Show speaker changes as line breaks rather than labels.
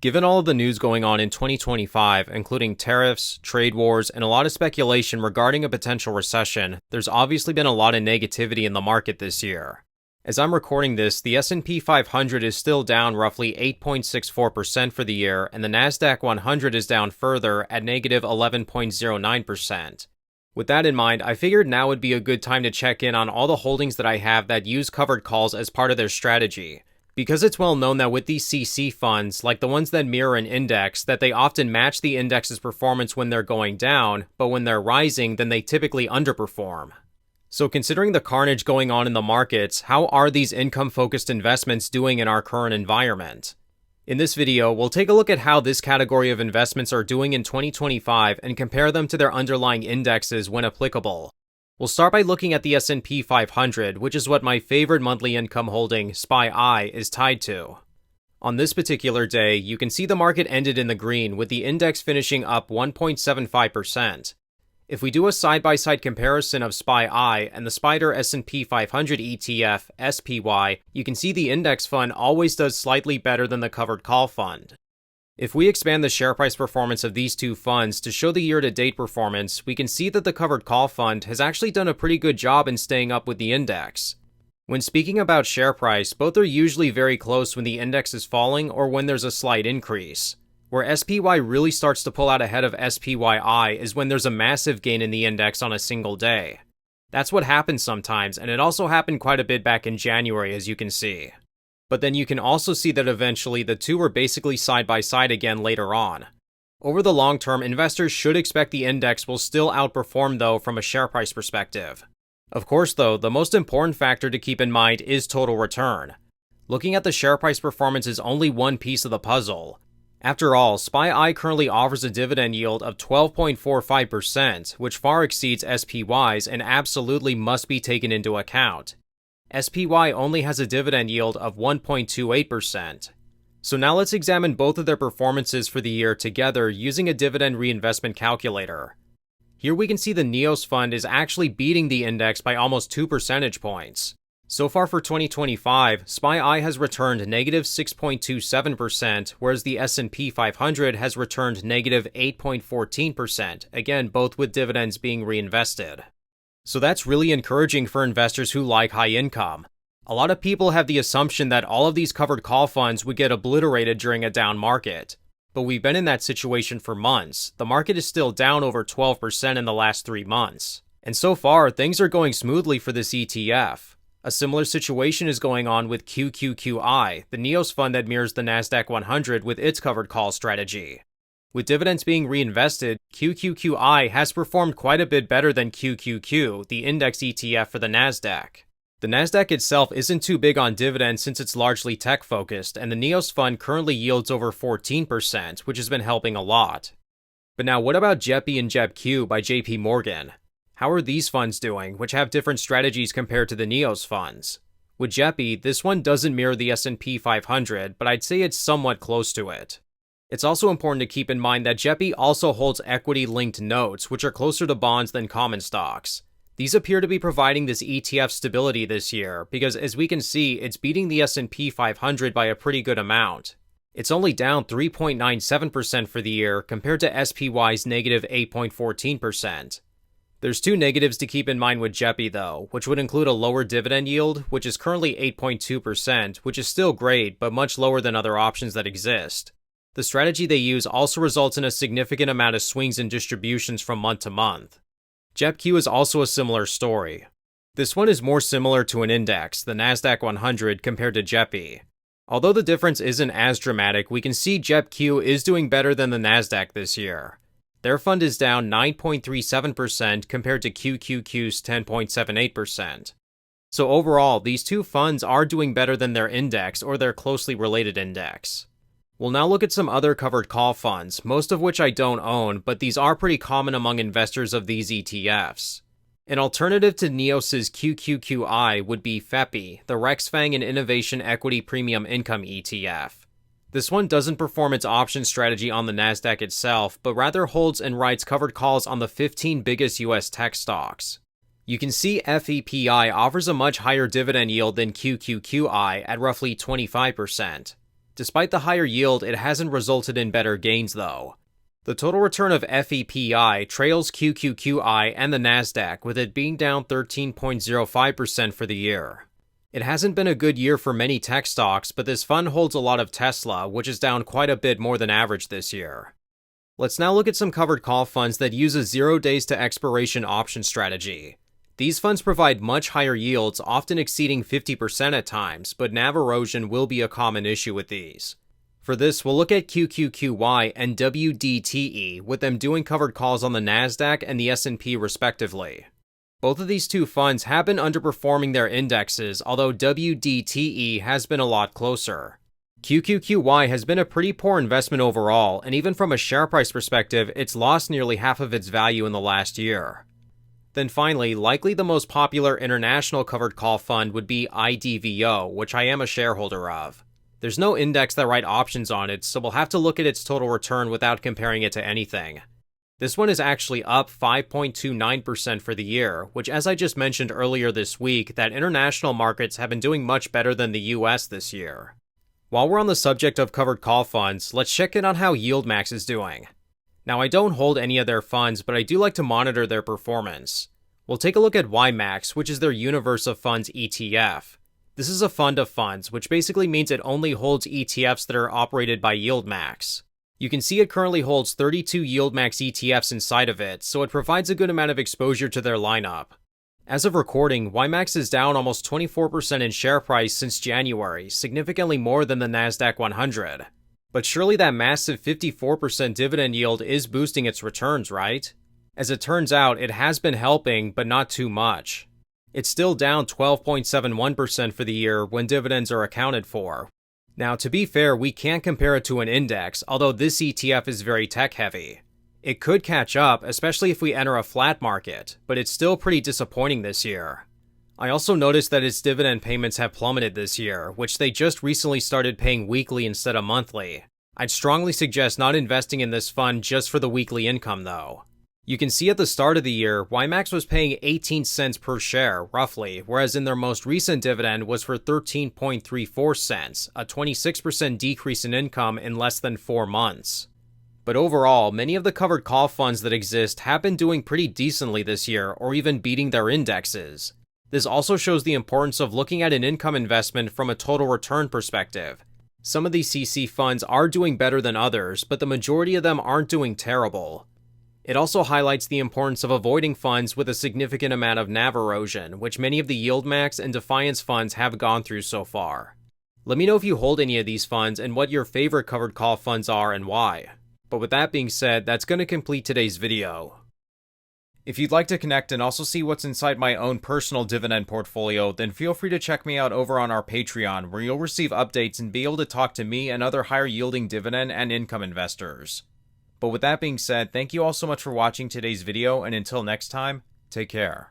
Given all of the news going on in 2025, including tariffs, trade wars, and a lot of speculation regarding a potential recession, there's obviously been a lot of negativity in the market this year. As I'm recording this, the S&P 500 is still down roughly 8.64% for the year, and the NASDAQ 100 is down further at negative 11.09%. With that in mind, I figured now would be a good time to check in on all the holdings that I have that use covered calls as part of their strategy. Because it's well known that with these CC funds, like the ones that mirror an index, that they often match the index's performance when they're going down, but when they're rising, then they typically underperform. So considering the carnage going on in the markets, how are these income-focused investments doing in our current environment? In this video, we'll take a look at how this category of investments are doing in 2025 and compare them to their underlying indexes when applicable. We'll start by looking at the S&P 500, which is what my favorite monthly income holding, SPYI, is tied to. On this particular day, you can see the market ended in the green, with the index finishing up 1.75%. If we do a side-by-side comparison of SPYI and the Spider S&P 500 ETF, SPYI, you can see the index fund always does slightly better than the covered call fund. If we expand the share price performance of these two funds to show the year-to-date performance, we can see that the covered call fund has actually done a pretty good job in staying up with the index. When speaking about share price, both are usually very close when the index is falling or when there's a slight increase. Where SPY really starts to pull out ahead of SPYI is when there's a massive gain in the index on a single day. That's what happens sometimes, and it also happened quite a bit back in January, as you can see. But then you can also see that eventually the two are basically side by side again later on. Over the long term, investors should expect the index will still outperform though from a share price perspective. Of course though, the most important factor to keep in mind is total return. Looking at the share price performance is only one piece of the puzzle. After all, SPYI currently offers a dividend yield of 12.45%, which far exceeds SPY's and absolutely must be taken into account. SPY only has a dividend yield of 1.28%. So now let's examine both of their performances for the year together using a dividend reinvestment calculator. Here we can see the NEOS fund is actually beating the index by almost 2 percentage points. So far for 2025, SPYI has returned negative 6.27%, whereas the S&P 500 has returned negative 8.14%, again both with dividends being reinvested. So that's really encouraging for investors who like high income. A lot of people have the assumption that all of these covered call funds would get obliterated during a down market. But we've been in that situation for months. The market is still down over 12% in the last 3 months. And so far, things are going smoothly for this ETF. A similar situation is going on with QQQI, the NEOS fund that mirrors the NASDAQ 100 with its covered call strategy. With dividends being reinvested, QQQI has performed quite a bit better than QQQ, the index ETF for the NASDAQ. The NASDAQ itself isn't too big on dividends since it's largely tech-focused, and the NEOS fund currently yields over 14%, which has been helping a lot. But now what about JEPI and JEPQ by JPMorgan? How are these funds doing, which have different strategies compared to the NEOS funds? With JEPI, this one doesn't mirror the S&P 500, but I'd say it's somewhat close to it. It's also important to keep in mind that JEPI also holds equity-linked notes, which are closer to bonds than common stocks. These appear to be providing this ETF stability this year, because as we can see, it's beating the S&P 500 by a pretty good amount. It's only down 3.97% for the year, compared to SPY's negative 8.14%. There's two negatives to keep in mind with JEPI though, which would include a lower dividend yield, which is currently 8.2%, which is still great, but much lower than other options that exist. The strategy they use also results in a significant amount of swings in distributions from month to month. JEPQ is also a similar story. This one is more similar to an index, the NASDAQ 100, compared to JEPI. Although the difference isn't as dramatic, we can see JEPQ is doing better than the NASDAQ this year. Their fund is down 9.37% compared to QQQ's 10.78%. So overall, these two funds are doing better than their index or their closely related index. We'll now look at some other covered call funds, most of which I don't own, but these are pretty common among investors of these ETFs. An alternative to NEOS's QQQI would be FEPI, the Rexfang and Innovation Equity Premium Income ETF. This one doesn't perform its option strategy on the NASDAQ itself, but rather holds and writes covered calls on the 15 biggest US tech stocks. You can see FEPI offers a much higher dividend yield than QQQI at roughly 25%. Despite the higher yield, it hasn't resulted in better gains though. The total return of SPYI trails QQQI and the NASDAQ, with it being down 13.05% for the year. It hasn't been a good year for many tech stocks, but this fund holds a lot of Tesla, which is down quite a bit more than average this year. Let's now look at some covered call funds that use a 0 days to expiration option strategy. These funds provide much higher yields, often exceeding 50% at times, but NAV erosion will be a common issue with these. For this, we'll look at QQQY and WDTE, with them doing covered calls on the NASDAQ and the S&P respectively. Both of these two funds have been underperforming their indexes, although WDTE has been a lot closer. QQQY has been a pretty poor investment overall, and even from a share price perspective, it's lost nearly half of its value in the last year. Then finally, likely the most popular international covered call fund would be IDVO, which I am a shareholder of. There's no index that write options on it, so we'll have to look at its total return without comparing it to anything. This one is actually up 5.29% for the year, which, as I just mentioned earlier this week, that international markets have been doing much better than the US this year. While we're on the subject of covered call funds, let's check in on how YieldMax is doing. Now, I don't hold any of their funds, but I do like to monitor their performance. We'll take a look at YieldMax, which is their universe of funds ETF. This is a fund of funds, which basically means it only holds ETFs that are operated by YieldMax. You can see it currently holds 32 YieldMax ETFs inside of it, so it provides a good amount of exposure to their lineup. As of recording, YieldMax is down almost 24% in share price since January, significantly more than the NASDAQ 100. But surely that massive 54% dividend yield is boosting its returns, right? As it turns out, it has been helping, but not too much. It's still down 12.71% for the year when dividends are accounted for. Now, to be fair, we can't compare it to an index, although this ETF is very tech-heavy. It could catch up, especially if we enter a flat market, but it's still pretty disappointing this year. I also noticed that its dividend payments have plummeted this year, which they just recently started paying weekly instead of monthly. I'd strongly suggest not investing in this fund just for the weekly income, though. You can see at the start of the year, YieldMax was paying 18 cents per share, roughly, whereas in their most recent dividend was for 13.34 cents, a 26% decrease in income in less than 4 months. But overall, many of the covered call funds that exist have been doing pretty decently this year, or even beating their indexes. This also shows the importance of looking at an income investment from a total return perspective. Some of these CC funds are doing better than others, but the majority of them aren't doing terrible. It also highlights the importance of avoiding funds with a significant amount of NAV erosion, which many of the YieldMax and Defiance funds have gone through so far. Let me know if you hold any of these funds and what your favorite covered call funds are and why. But with that being said, that's going to complete today's video. If you'd like to connect and also see what's inside my own personal dividend portfolio, then feel free to check me out over on our Patreon, where you'll receive updates and be able to talk to me and other higher yielding dividend and income investors. But with that being said, thank you all so much for watching today's video, and until next time, take care.